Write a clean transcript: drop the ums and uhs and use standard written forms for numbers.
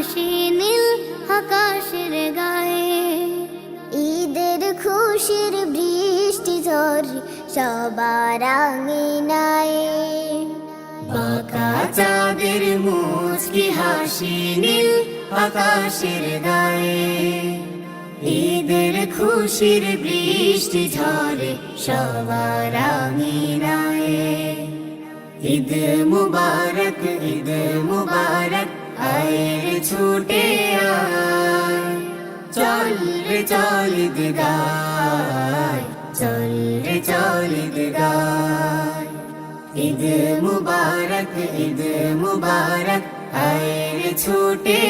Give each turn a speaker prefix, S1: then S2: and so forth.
S1: হাসি নীল আকাশের গায়ে।
S2: ঈদের খুশির বৃষ্টি ঝরে সবার আঙিনায়।
S3: বাঁকা চাঁদের মুচকি হাসি নীল আকাশের গায়ে। ঈদের খুশির বৃষ্টি ঝরে সবার আঙিনায়। ঈদ মুবারক, ঈদ মুবারক, আয় রে ছুটে আয়। চল রে চল ঈদ গায়, চল রে চল ঈদ গায়। ঈদ মুবারক, ঈদ মুবারক, আয় রে ছুটে